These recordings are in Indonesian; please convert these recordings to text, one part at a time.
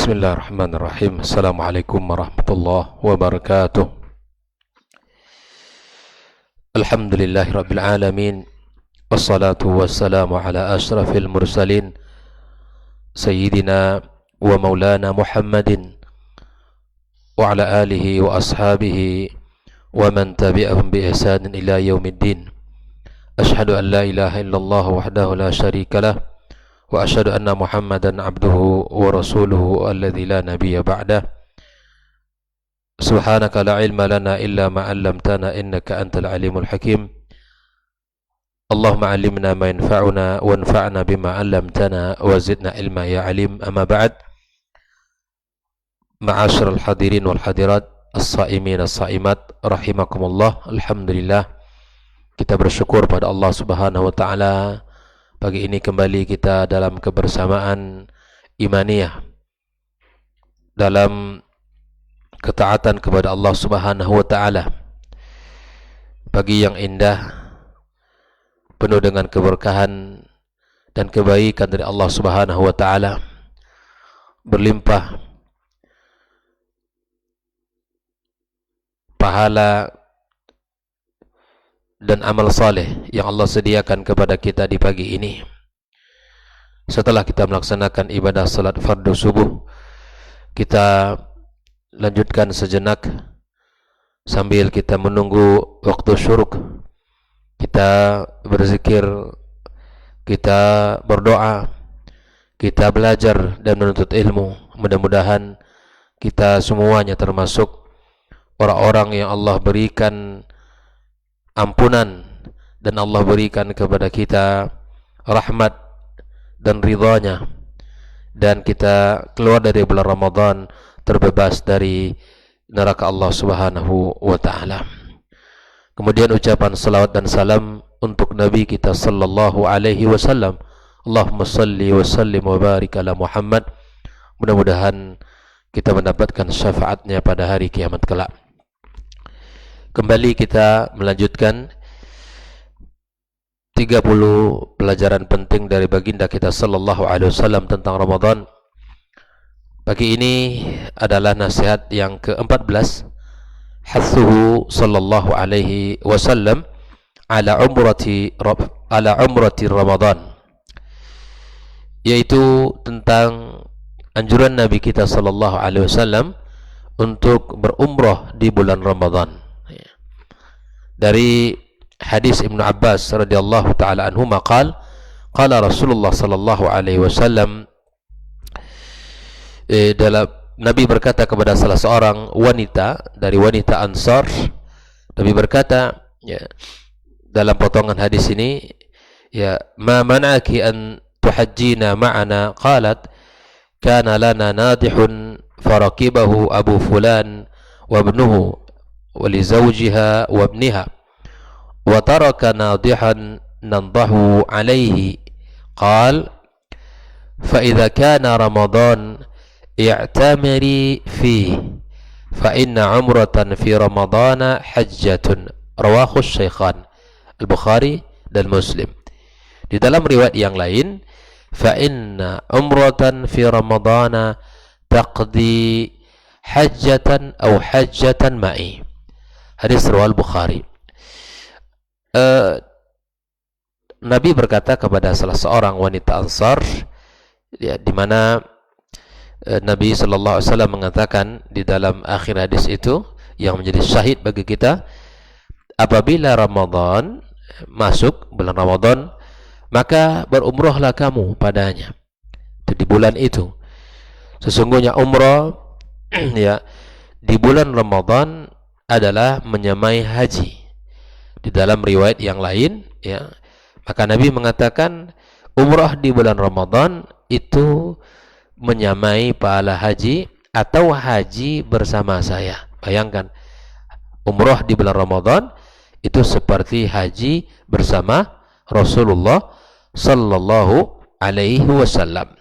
Bismillahirrahmanirrahim. Assalamualaikum warahmatullahi wabarakatuh. Alhamdulillahirabbil alamin. Wassalatu wassalamu ala asyrafil mursalin sayyidina wa maulana Muhammadin wa ala alihi wa ashabihi wa man tabi'ahum bi ihsanin ila yaumiddin. Asyhadu an la ilaha illallah wahdahu la syarikalah wa asyhadu anna Muhammadan abduhu wa rasuluhu alladzi la nabiyya ba'dah. Subhanaka la ilma lana illa ma 'allamtana innaka antal alimul hakim. Allahumma 'allimna ma yanfa'una wanfa'na bima 'allamtana wa zidna ilma ya 'alim. Amma ba'd. Ma'asyiral hadirin wal hadirat, as-saimin as-saimat rahimakumullah. Alhamdulillah, kita bersyukur pada Allah Subhanahu wa taala. Pagi ini kembali kita dalam kebersamaan imaniyah, dalam ketaatan kepada Allah Subhanahu wa taala. Pagi yang indah, penuh dengan keberkahan dan kebaikan dari Allah Subhanahu wa taala, berlimpah pahala dan amal saleh yang Allah sediakan kepada kita di pagi ini. Setelah kita melaksanakan ibadah salat fardu subuh, kita lanjutkan sejenak sambil kita menunggu waktu syuruk. Kita berzikir, kita berdoa, kita belajar dan menuntut ilmu. Mudah-mudahan kita semuanya termasuk orang-orang yang Allah berikan ampunan dan Allah berikan kepada kita rahmat dan ridhanya, dan kita keluar dari bulan Ramadan terbebas dari neraka Allah Subhanahu wa taala. Kemudian ucapan salawat dan salam untuk Nabi kita sallallahu alaihi wasallam. Allahumma salli wa sallim wa barik ala Muhammad. Mudah-mudahan kita mendapatkan syafaatnya pada hari kiamat kelak. Kembali kita melanjutkan 30 pelajaran penting dari baginda kita sallallahu alaihi wasallam tentang Ramadan. Pagi ini adalah nasihat yang ke-14, hathuhu sallallahu alaihi wasallam ala umrati Ramadan, yaitu tentang anjuran Nabi kita sallallahu alaihi wasallam untuk berumrah di bulan Ramadan. Dari hadis Ibnu Abbas radhiyallahu taala anhu maqal qala Rasulullah sallallahu alaihi wasallam, dalam Nabi berkata kepada salah seorang wanita dari wanita Ansar. Nabi berkata, ya, dalam potongan hadis ini, ya, ma mana'aki an tuhajjina ma'ana, qalat kana lana nadihun farakibahu abu fulan wa ibnuhu wa li zawjiha wa ibniha wa taraka nadihan nandahu alaihi, qal fa idza kana ramadan i'tamiri fi fa inna umratan fi ramadana hajjatun, rawahu Syaikhan Al-Bukhari dan Muslim. Di dalam riwayat yang lain, fa inna umratan fi ramadana taqdi hajjatan atau hajjatan ma'i. Hadis riwayat Bukhari. Nabi berkata kepada salah seorang wanita Ansar, ya, di mana Nabi sallallahu alaihi wasallam mengatakan di dalam akhir hadis itu yang menjadi syahid bagi kita, apabila Ramadan masuk, bulan Ramadan, maka berumrahlah kamu padanya. Itu di bulan itu. Sesungguhnya umrah ya di bulan Ramadan adalah menyamai haji. Di dalam riwayat yang lain, ya, maka Nabi mengatakan umrah di bulan Ramadan itu menyamai pahala haji atau haji bersama saya. Bayangkan, umrah di bulan Ramadan itu seperti haji bersama Rasulullah sallallahu alaihi wasallam.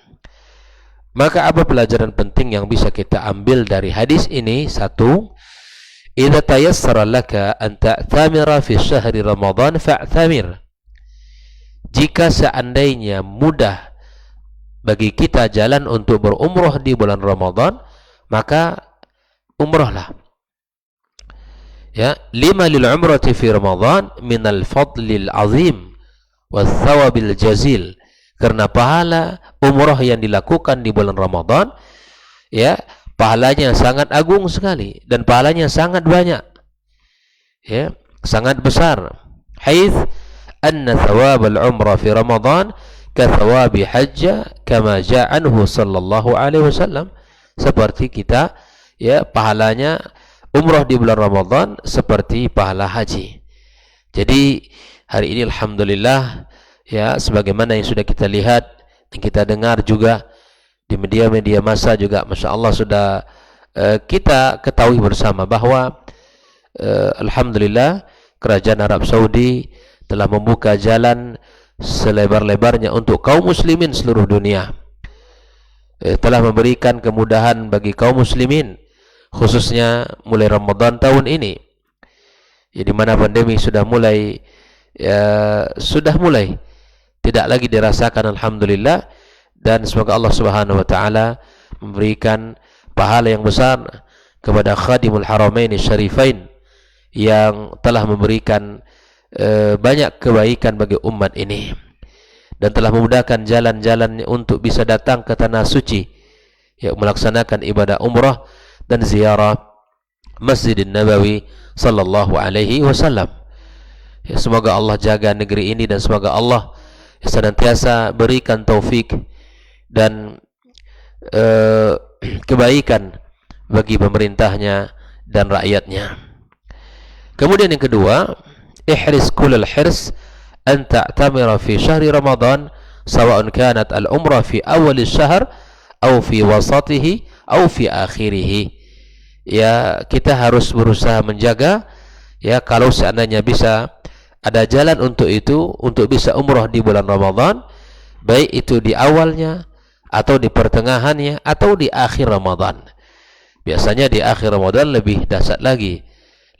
Maka apa pelajaran penting yang bisa kita ambil dari hadis ini? Satu, idza tayassara laka an ta'tamira fi syahri Ramadan fa'tamir. Jika seandainya mudah bagi kita jalan untuk berumrah di bulan Ramadan, maka umrahlah. Ya, lima lil umrati fi Ramadan minal fadlil azim wal thawabil jazil. Karena pahala umrah yang dilakukan di bulan Ramadan, ya, pahalanya sangat agung sekali dan pahalanya sangat banyak, ya, sangat besar. Haits anna thawab al-umrah fi Ramadan ka thawabi hajja kama jaa anhu sallallahu alaihi wasallam. Seperti kita, ya, pahalanya umrah di bulan Ramadan seperti pahala haji. Jadi hari ini alhamdulillah, ya, sebagaimana yang sudah kita lihat dan kita dengar juga di media-media massa juga, Masya Allah, sudah kita ketahui bersama bahwa alhamdulillah kerajaan Arab Saudi telah membuka jalan selebar-lebarnya untuk kaum muslimin seluruh dunia. Telah memberikan kemudahan bagi kaum muslimin, khususnya mulai Ramadan tahun ini, ya, di mana pandemi sudah mulai tidak lagi dirasakan, alhamdulillah. Dan semoga Allah Subhanahu wa taala memberikan pahala yang besar kepada Khadimul Haramain Syarifain yang telah memberikan banyak kebaikan bagi umat ini dan telah memudahkan jalan-jalannya untuk bisa datang ke tanah suci, ya, melaksanakan ibadah umrah dan ziarah Masjidin Nabawi sallallahu alaihi wasallam. Ya, semoga Allah jaga negeri ini dan semoga Allah senantiasa berikan taufik dan kebaikan bagi pemerintahnya dan rakyatnya. Kemudian yang kedua, ihris kullal hirs an ta'tamira fi syahri Ramadan sawa'un kanat al-umrah fi awal syahr aw fi wasatihi aw fi akhirih. Ya, kita harus berusaha menjaga, ya, kalau seandainya bisa ada jalan untuk itu, untuk bisa umrah di bulan Ramadan, baik itu di awalnya atau di pertengahannya atau di akhir Ramadan. Biasanya di akhir Ramadan lebih dahsyat lagi,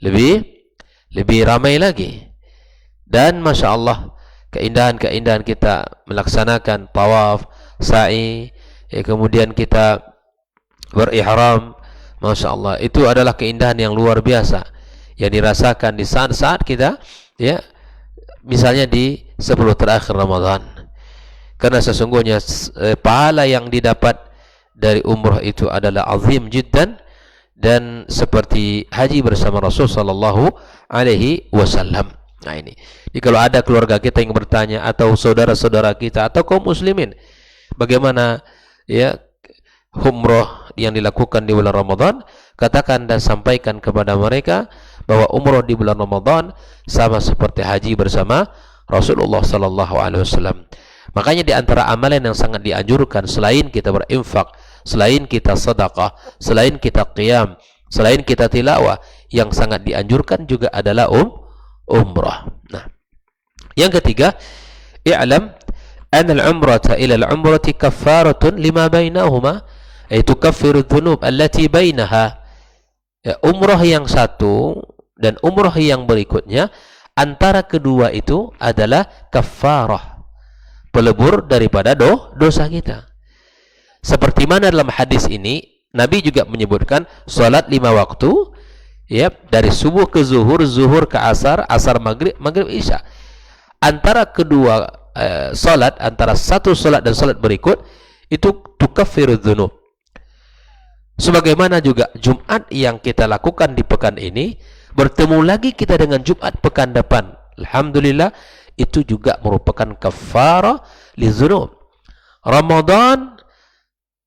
lebih ramai lagi. Dan Masya Allah, keindahan-keindahan kita melaksanakan tawaf, sa'i, ya, kemudian kita berihram, Masya Allah, itu adalah keindahan yang luar biasa yang dirasakan di saat-saat kita, ya, misalnya di 10 terakhir Ramadan. Karena sesungguhnya pahala yang didapat dari umrah itu adalah azim jiddan, dan seperti haji bersama Rasul sallallahu alaihi wasallam. Nah ini, jadi kalau ada keluarga kita yang bertanya atau saudara-saudara kita atau kaum muslimin, bagaimana, ya, umrah yang dilakukan di bulan Ramadan, katakan dan sampaikan kepada mereka bahwa umrah di bulan Ramadan sama seperti haji bersama Rasulullah sallallahu alaihi wasallam. Makanya di antara amalan yang sangat dianjurkan selain kita berinfak, selain kita sedekah, selain kita qiyam, selain kita tilawah, yang sangat dianjurkan juga adalah umrah. Nah, yang ketiga, i'lam anna al-umrata ila al-umrati kaffaratun lima bainahuma, yaitu kaffiru dzunub allati bainaha. Ya, umrah yang satu dan umrah yang berikutnya, antara kedua itu adalah kaffarah, pelebur daripada dosa kita. Seperti mana dalam hadis ini Nabi juga menyebutkan salat 5 waktu, ya, dari subuh ke zuhur, zuhur ke asar, asar maghrib, maghrib isya. Antara kedua salat, antara satu salat dan salat berikut itu tukaffiru dzunub. Sebagaimana juga Jumat yang kita lakukan di pekan ini, bertemu lagi kita dengan Jumat pekan depan, alhamdulillah, itu juga merupakan kafarah lidzunub. Ramadan,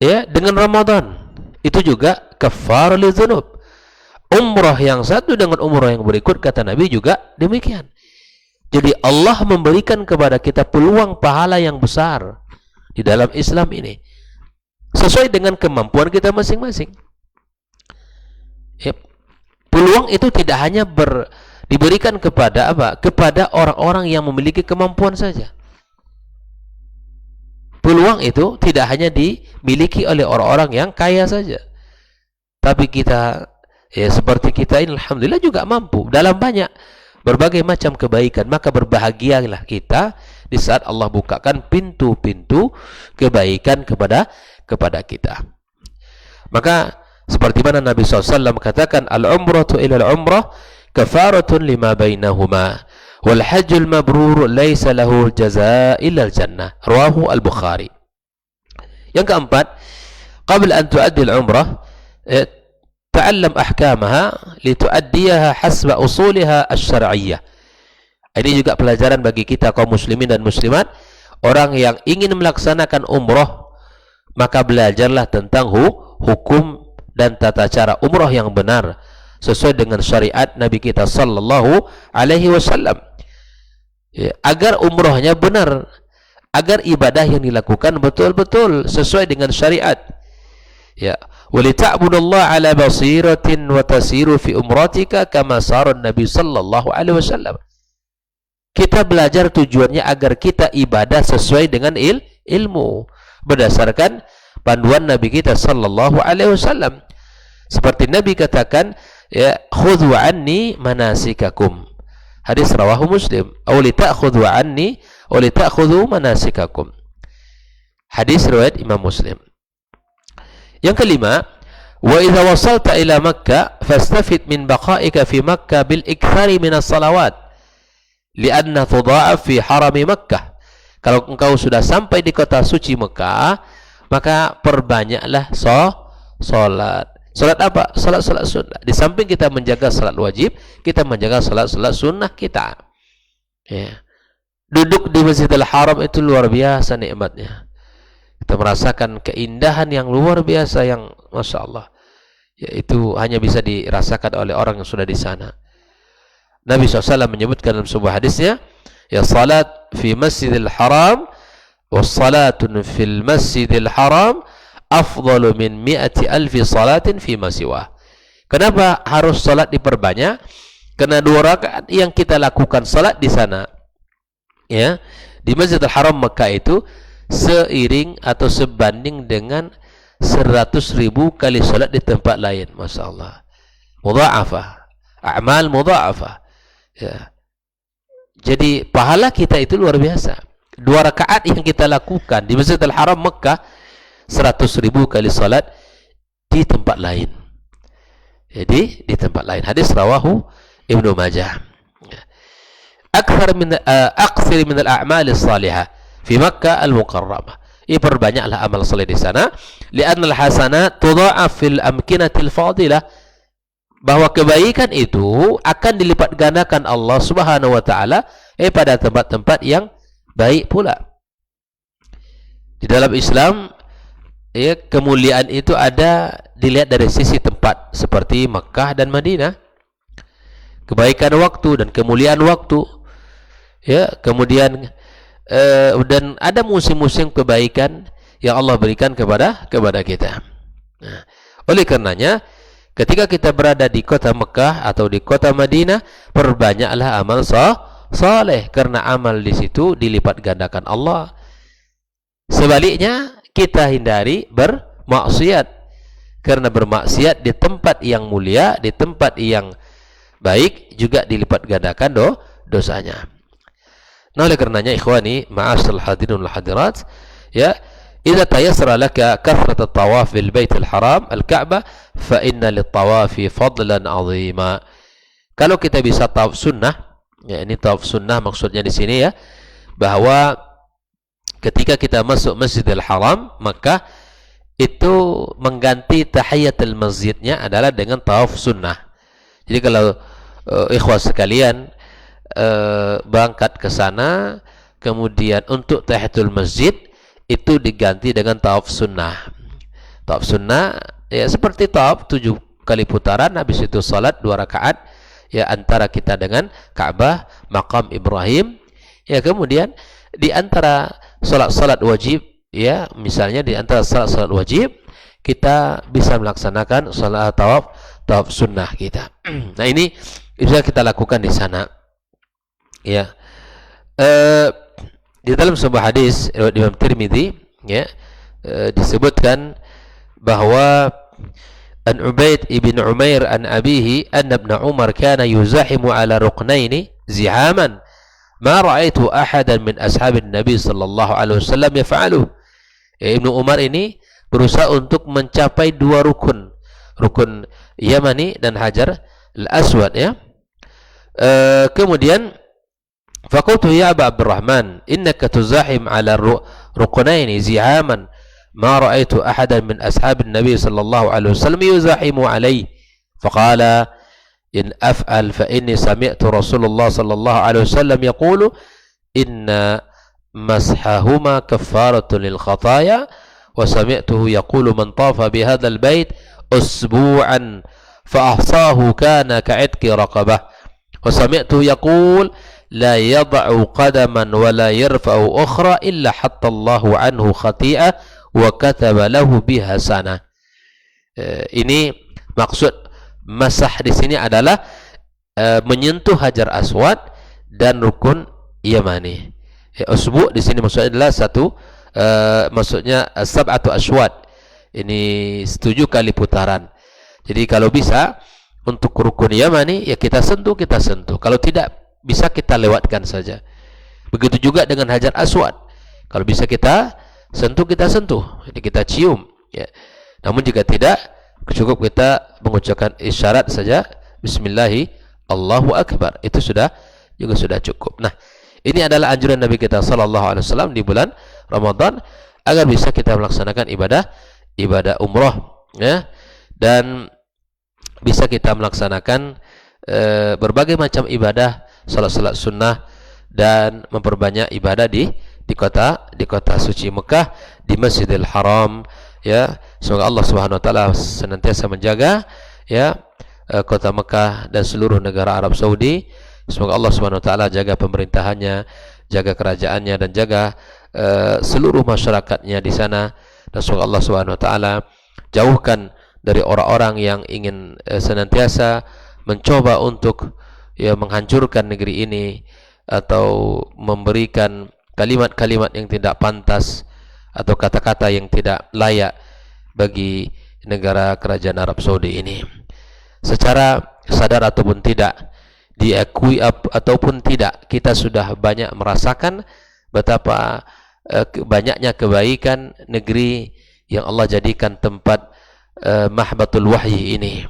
ya, dengan Ramadan itu juga kafarah lidzunub. Umrah yang satu dengan umrah yang berikut, kata Nabi, juga demikian. Jadi Allah memberikan kepada kita peluang pahala yang besar di dalam Islam ini, sesuai dengan kemampuan kita masing-masing. Yep. Peluang itu tidak hanya diberikan kepada apa? Kepada orang-orang yang memiliki kemampuan saja. Peluang itu tidak hanya dimiliki oleh orang-orang yang kaya saja. Tapi kita, ya, seperti kita ini alhamdulillah juga mampu dalam banyak berbagai macam kebaikan. Maka berbahagialah kita di saat Allah bukakan pintu-pintu kebaikan kepada kita. Maka seperti mana Nabi SAW katakan, al-umratu ila al-umrah kafaratun lima bainahuma wal hajjul mabrur laisa lahu jazaa illa al-jannah. Rawahu al-Bukhari. Yang keempat, qabla an tuaddi al-umrah ta'allam ahkamaha lituaddiyaha hasba usuliha asy-syar'iyyah. Ini juga pelajaran bagi kita kaum muslimin dan muslimat. Orang yang ingin melaksanakan umrah, maka belajarlah tentang hukum dan tata cara umrah yang benar sesuai dengan syariat Nabi kita sallallahu alaihi wasallam. Ya, agar umrahnya benar, agar ibadah yang dilakukan betul-betul sesuai dengan syariat. Ya, walita'budallaha ala basiratin wa tasiru fi umratika kama sara Nabi sallallahu alaihi wasallam. Kita belajar tujuannya agar kita ibadah sesuai dengan ilmu berdasarkan panduan Nabi kita sallallahu alaihi wasallam. Seperti Nabi katakan, ya, khudhu anni manasikakum. Hadis rawahu Muslim. Aw li ta'khudhu anni aw li ta'khudhu manasikakum. Hadis riwayat Imam Muslim. Yang kelima, wa idza wasalta ila Makkah fastafid min baqa'ika fi Makkah bil ikthari min as-salawat li'anna tudha'af fi harami Makkah. Kalau engkau sudah sampai di kota suci Mekah, maka perbanyaklah salat. Salat apa? Salat sunnah. Di samping kita menjaga salat wajib, kita menjaga salat sunnah kita. Ya. Duduk di Masjidil Haram itu luar biasa nikmatnya. Kita merasakan keindahan yang luar biasa yang Masya Allah. Ya, itu hanya bisa dirasakan oleh orang yang sudah di sana. Nabi SAW menyebutkan dalam sebuah hadisnya, ya, salat fi Masjidil Haram wa salatun fil Masjidil Haram afdalu min 100,000 salatin fi ma siwa. Kenapa harus salat diperbanyak? Karena 2 rakaat yang kita lakukan salat di sana, ya, di Masjidil Haram Mekah itu seiring atau sebanding dengan 100,000 kali salat di tempat lain. Masya Allah. Mudha'afah. A'mal mudha'afah. Ya. Jadi pahala kita itu luar biasa. 2 rakaat yang kita lakukan di Masjidil Haram Mekah 100,000 kali salat di tempat lain. Jadi di tempat lain. Hadis rawahu Ibnu Majah. Akthar min al-a'mal as-salihah fi Makkah al-Mukarramah. Perbanyaklah amal saleh di sana. Li'anna al-hasanat tudha'af fil amkinatil fadilah. Bahwa kebaikan itu akan dilipat gandakan Allah Subhanahu wa taala pada tempat-tempat yang baik pula. Di dalam Islam, ya, kemuliaan itu ada dilihat dari sisi tempat seperti Makkah dan Madinah. Kebaikan waktu dan kemuliaan waktu, ya, kemudian dan ada musim-musim kebaikan yang Allah berikan kepada kita. Nah, oleh karenanya ketika kita berada di kota Mekah atau di kota Madinah, perbanyaklah amal saleh karena amal di situ dilipat gandakan Allah. Sebaliknya kita hindari bermaksiat, karena bermaksiat di tempat yang mulia, di tempat yang baik juga dilipat gandakan dosanya. Nah, oleh karenanya ikhwani ma'asyiral hadirin wal hadirat, ya, idza tayassara laka kathrat at-tawaf bil Baitul Haram al-Ka'bah fa inna lit-tawafi fadlan 'azima. Kalau kita bisa tawaf sunnah, ya, ini tawaf sunnah maksudnya di sini, ya, bahwa ketika kita masuk Masjidil Haram maka itu mengganti tahiyatul masjidnya adalah dengan tawaf sunnah. Jadi kalau ikhwah sekalian berangkat ke sana, kemudian untuk tahiyatul masjid itu diganti dengan tawaf sunnah. Tawaf sunnah, ya, seperti tawaf 7 kali putaran, habis itu salat 2 rakaat, ya, antara kita dengan Ka'bah, Maqam Ibrahim. Ya, kemudian di antara salat wajib, ya, misalnya di antara salat wajib kita bisa melaksanakan salat tawaf sunnah kita. Nah, ini bisa kita lakukan di sana. Ya, di dalam sebuah hadis Imam Tirmidzi, ya, disebutkan bahwa an Ubaid ibn Umair an abihi anna ibn Umar kana yuzahimu ala ruknaini zihaman ma ra'aitu ahadan min ashabin Nabi sallallahu alaihi wasallam yaf'aluh. Ibnu Umar ini berusaha untuk mencapai dua rukun, rukun Yamani dan Hajar al-Aswad, ya. Kemudian faqultu ya Aba Abdurrahman innaka tuzahim ala rukunaini zihaman ma ra'aitu ahadan min ashabin Nabi sallallahu alaihi wasallam yuzahimu alaihi. Faqala in af'al fa inni sami'tu Rasulullah sallallahu alaihi wasallam yaqulu inna mashahuma kaffaratun lil khataya wa sami'tuhu yaqulu man tafa bi hadzal bait usbu'an fa ahsahu kana ka'idki raqabah wa sami'tuhu yaqul la yad'u qadaman wa la yarfa'u ukhra illa hatta Allahu anhu khati'ah wa kataba lahu biha sanah. Ini maksud masah di sini adalah menyentuh Hajar Aswad dan rukun Yamani. Usbu' di sini maksudnya adalah satu, maksudnya sab'atu aswad. Ini 7 kali putaran. Jadi kalau bisa untuk rukun Yamani ya kita sentuh. Kalau tidak bisa kita lewatkan saja. Begitu juga dengan Hajar Aswad. Kalau bisa kita sentuh. Jadi kita cium, ya. Namun jika tidak, cukup kita mengucapkan isyarat saja, Bismillahi Allahu Akbar. Itu sudah cukup. Nah, ini adalah anjuran Nabi kita sallallahu alaihi wasallam di bulan Ramadan agar bisa kita melaksanakan ibadah umrah, ya, dan bisa kita melaksanakan berbagai macam ibadah, salat sunnah, dan memperbanyak ibadah di kota suci Mekah, di Masjidil Haram, ya. Semoga Allah Subhanahu wa taala senantiasa menjaga, ya, kota Mekah dan seluruh negara Arab Saudi. Semoga Allah Subhanahu wa taala jaga pemerintahannya, jaga kerajaannya, dan jaga seluruh masyarakatnya di sana. Dan semoga Allah Subhanahu wa taala jauhkan dari orang-orang yang ingin senantiasa mencoba untuk, ya, menghancurkan negeri ini atau memberikan kalimat-kalimat yang tidak pantas atau kata-kata yang tidak layak bagi negara kerajaan Arab Saudi ini. Secara sadar ataupun tidak, diakui ataupun tidak, kita sudah banyak merasakan betapa banyaknya kebaikan negeri yang Allah jadikan tempat mahbatul wahyi ini.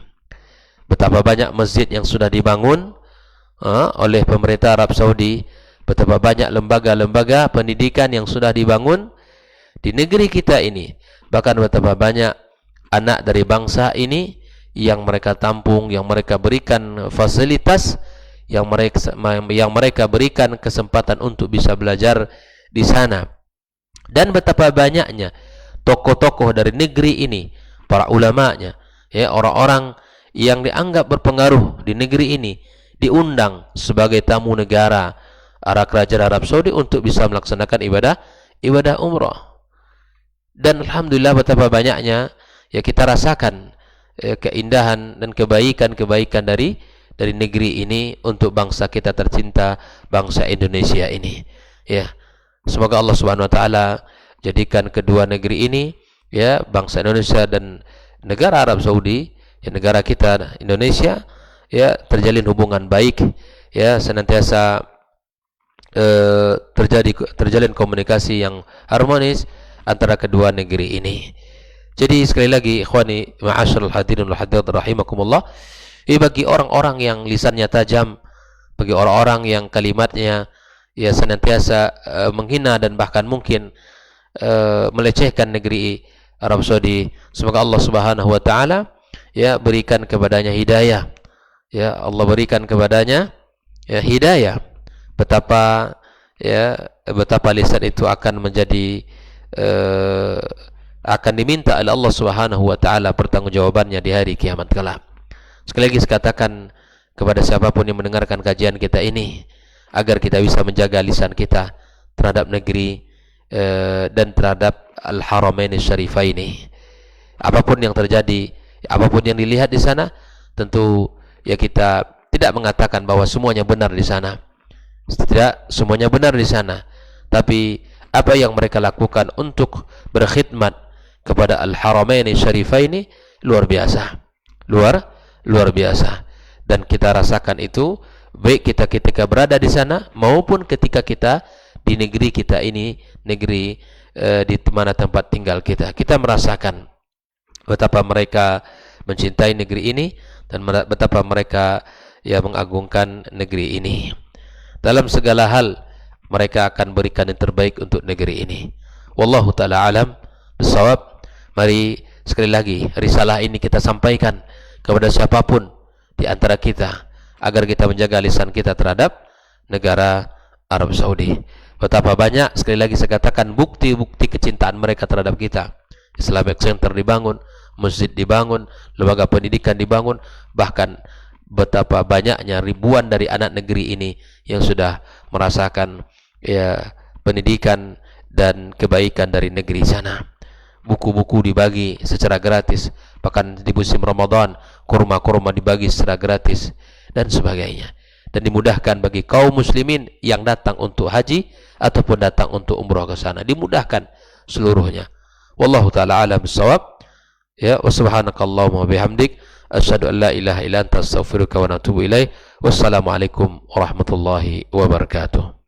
Betapa banyak masjid yang sudah dibangun oleh pemerintah Arab Saudi, betapa banyak lembaga-lembaga pendidikan yang sudah dibangun di negeri kita ini, bahkan betapa banyak anak dari bangsa ini yang mereka tampung, yang mereka berikan fasilitas, yang mereka berikan kesempatan untuk bisa belajar di sana. Dan betapa banyaknya tokoh-tokoh dari negeri ini, para ulamanya, ya, orang-orang yang dianggap berpengaruh di negeri ini diundang sebagai tamu negara kerajaan Arab Saudi untuk bisa melaksanakan ibadah umrah. Dan alhamdulillah betapa banyaknya, ya, kita rasakan keindahan dan kebaikan dari negeri ini untuk bangsa kita tercinta, bangsa Indonesia ini, ya. Semoga Allah Subhanahu wa taala jadikan kedua negeri ini, ya, bangsa Indonesia dan negara Arab Saudi, ya, negara kita Indonesia, ya, terjalin hubungan baik, ya, senantiasa terjalin komunikasi yang harmonis antara kedua negeri ini. Jadi sekali lagi, ikhwani ma'asyiral hadirin wal hadirat rahimakumullah, bagi orang-orang yang lisannya tajam, bagi orang-orang yang kalimatnya, ya, senantiasa menghina dan bahkan mungkin melecehkan negeri Arab Saudi, semoga Allah Subhanahu wa taala, ya, berikan kepadanya hidayah, ya, Allah berikan kepadanya, ya, hidayah. Betapa lisan itu akan menjadi akan diminta oleh Allah Subhanahu wa taala pertanggungjawabannya di hari kiamat kelak. Sekali lagi saya katakan kepada siapapun yang mendengarkan kajian kita ini, agar kita bisa menjaga lisan kita terhadap negeri dan terhadap Al-Haramain Syarifaini. Apapun yang terjadi, apapun yang dilihat di sana, tentu, ya, kita tidak mengatakan bahwa semuanya benar di sana. Tidak semuanya benar di sana, tapi apa yang mereka lakukan untuk berkhidmat kepada Al-Haramain Syarifaini luar biasa, luar biasa. Dan kita rasakan itu baik kita ketika berada di sana maupun ketika kita di negeri kita ini, negeri di mana tempat tinggal kita. Kita merasakan betapa mereka mencintai negeri ini dan betapa mereka ya mengagungkan negeri ini. Dalam segala hal mereka akan berikan yang terbaik untuk negeri ini. Wallahu taala alam bisawab. Mari sekali lagi risalah ini kita sampaikan kepada siapapun di antara kita agar kita menjaga lisan kita terhadap negara Arab Saudi. Betapa banyak, sekali lagi saya katakan, bukti-bukti kecintaan mereka terhadap kita. Islamic Center dibangun, masjid dibangun, lembaga pendidikan dibangun, bahkan betapa banyaknya ribuan dari anak negeri ini yang sudah merasakan ya pendidikan dan kebaikan dari negeri sana. Buku-buku dibagi secara gratis, bahkan di musim Ramadan kurma-kurma dibagi secara gratis dan sebagainya. Dan dimudahkan bagi kaum muslimin yang datang untuk haji ataupun datang untuk umrah ke sana, dimudahkan seluruhnya. Wallahu taala alam bissawab. Ya, wa subhanakallahumma bihamdik asyhadu an la ilaha illa anta astaghfiruka wa atubu ilaik. Wassalamualaikum warahmatullahi wabarakatuh.